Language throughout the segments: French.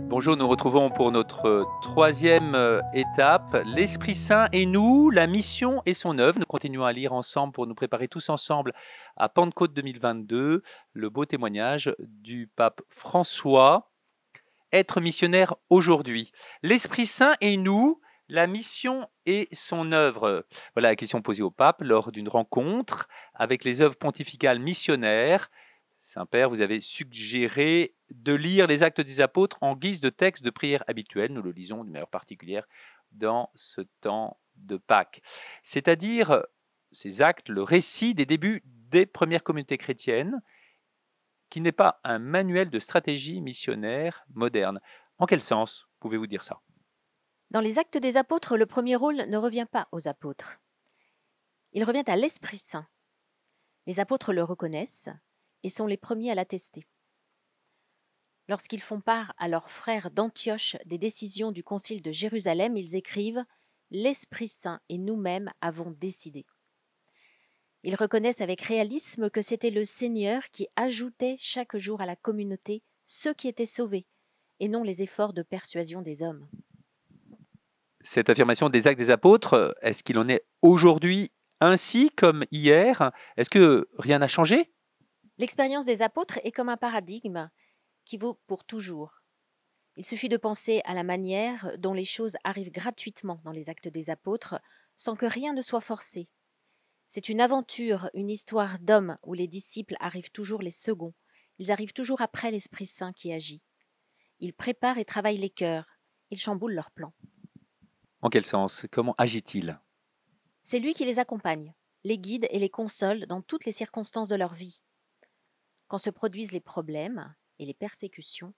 Bonjour, nous retrouvons pour notre troisième étape, l'Esprit Saint et nous, la mission et son œuvre. Nous continuons à lire ensemble pour nous préparer tous ensemble à Pentecôte 2022, le beau témoignage du pape François, être missionnaire aujourd'hui. L'Esprit Saint et nous, la mission et son œuvre. Voilà la question posée au pape lors d'une rencontre avec les œuvres pontificales missionnaires. Saint-Père, vous avez suggéré de lire les Actes des Apôtres en guise de texte de prière habituel. Nous le lisons d'une manière particulière dans ce temps de Pâques. C'est-à-dire ces actes, le récit des débuts des premières communautés chrétiennes, qui n'est pas un manuel de stratégie missionnaire moderne. En quel sens pouvez-vous dire ça? Dans les Actes des Apôtres, le premier rôle ne revient pas aux apôtres. Il revient à l'Esprit Saint. Les apôtres le reconnaissent et sont les premiers à l'attester. Lorsqu'ils font part à leurs frères d'Antioche des décisions du Concile de Jérusalem, ils écrivent « L'Esprit Saint et nous-mêmes avons décidé ». Ils reconnaissent avec réalisme que c'était le Seigneur qui ajoutait chaque jour à la communauté ceux qui étaient sauvés, et non les efforts de persuasion des hommes. Cette affirmation des Actes des Apôtres, est-ce qu'il en est aujourd'hui ainsi comme hier? Est-ce que rien n'a changé? L'expérience des apôtres est comme un paradigme qui vaut pour toujours. Il suffit de penser à la manière dont les choses arrivent gratuitement dans les Actes des Apôtres, sans que rien ne soit forcé. C'est une aventure, une histoire d'hommes où les disciples arrivent toujours les seconds. Ils arrivent toujours après l'Esprit Saint qui agit. Ils préparent et travaillent les cœurs. Ils chamboulent leurs plans. En quel sens? Comment agit-il? C'est lui qui les accompagne, les guide et les console dans toutes les circonstances de leur vie. Quand se produisent les problèmes et les persécutions,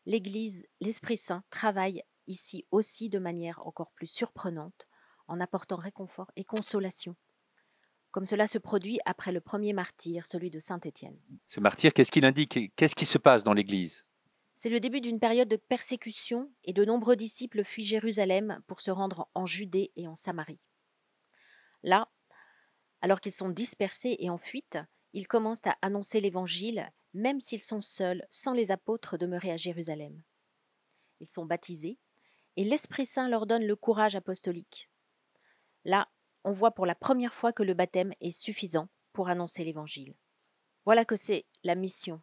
l'Église, l'Esprit Saint travaille ici aussi de manière encore plus surprenante, en apportant réconfort et consolation, comme cela se produit après le premier martyr, celui de Saint Étienne. Ce martyr, qu'est-ce qu'il indique? Qu'est-ce qui se passe dans l'Église? C'est le début d'une période de persécution et de nombreux disciples fuient Jérusalem pour se rendre en Judée et en Samarie. Là, alors qu'ils sont dispersés et en fuite, ils commencent à annoncer l'Évangile, même s'ils sont seuls, sans les apôtres demeurés à Jérusalem. Ils sont baptisés, et l'Esprit Saint leur donne le courage apostolique. Là, on voit pour la première fois que le baptême est suffisant pour annoncer l'Évangile. Voilà que c'est la mission.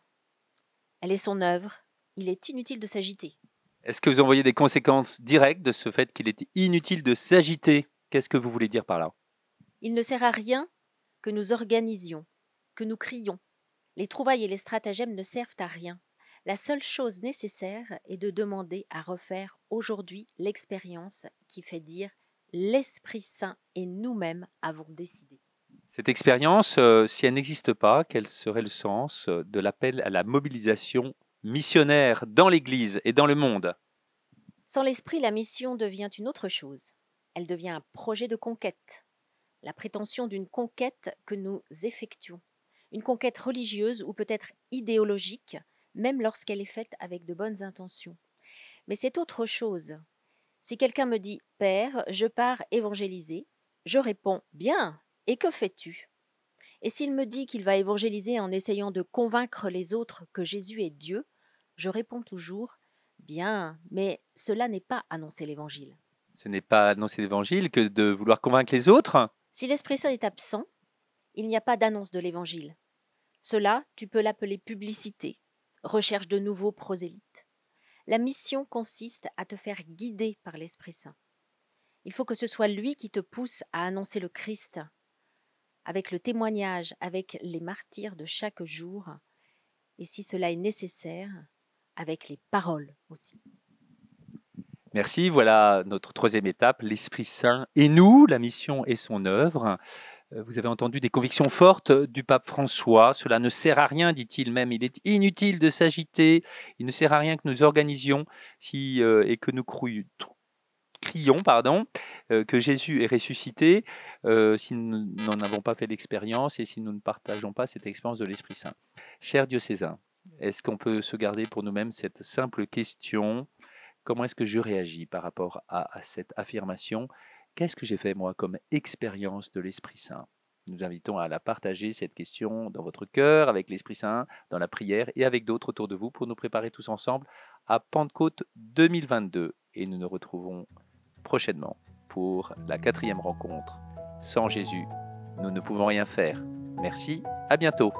Elle est son œuvre, il est inutile de s'agiter. Est-ce que vous en voyez des conséquences directes de ce fait qu'il était inutile de s'agiter? Qu'est-ce que vous voulez dire par là? Il ne sert à rien que nous organisions, que nous crions. Les trouvailles et les stratagèmes ne servent à rien. La seule chose nécessaire est de demander à refaire aujourd'hui l'expérience qui fait dire l'Esprit Saint et nous-mêmes avons décidé. Cette expérience, si elle n'existe pas, quel serait le sens de l'appel à la mobilisation missionnaire dans l'Église et dans le monde? Sans l'Esprit, la mission devient une autre chose. Elle devient un projet de conquête, la prétention d'une conquête que nous effectuons, une conquête religieuse ou peut-être idéologique, même lorsqu'elle est faite avec de bonnes intentions. Mais c'est autre chose. Si quelqu'un me dit « Père, je pars évangéliser », je réponds « Bien, et que fais-tu » Et s'il me dit qu'il va évangéliser en essayant de convaincre les autres que Jésus est Dieu, je réponds toujours « Bien, mais cela n'est pas annoncer l'Évangile ». Ce n'est pas annoncer l'Évangile que de vouloir convaincre les autres? Si l'Esprit Saint est absent, il n'y a pas d'annonce de l'Évangile. Cela, tu peux l'appeler publicité, recherche de nouveaux prosélytes. La mission consiste à te faire guider par l'Esprit Saint. Il faut que ce soit lui qui te pousse à annoncer le Christ, avec le témoignage, avec les martyrs de chaque jour, et si cela est nécessaire, avec les paroles aussi. Merci, voilà notre troisième étape, l'Esprit Saint et nous, la mission et son œuvre. Vous avez entendu des convictions fortes du pape François. Cela ne sert à rien, dit-il même. Il est inutile de s'agiter. Il ne sert à rien que nous organisions et que nous crions que Jésus est ressuscité si nous n'en avons pas fait l'expérience et si nous ne partageons pas cette expérience de l'Esprit Saint. Cher diocésain, est-ce qu'on peut se garder pour nous-mêmes cette simple question? Comment est-ce que je réagis par rapport à cette affirmation? Qu'est-ce que j'ai fait moi comme expérience de l'Esprit Saint nous invitons à la partager, cette question, dans votre cœur, avec l'Esprit Saint, dans la prière et avec d'autres autour de vous pour nous préparer tous ensemble à Pentecôte 2022. Et nous nous retrouvons prochainement pour la 4e rencontre. Sans Jésus, nous ne pouvons rien faire. Merci, à bientôt.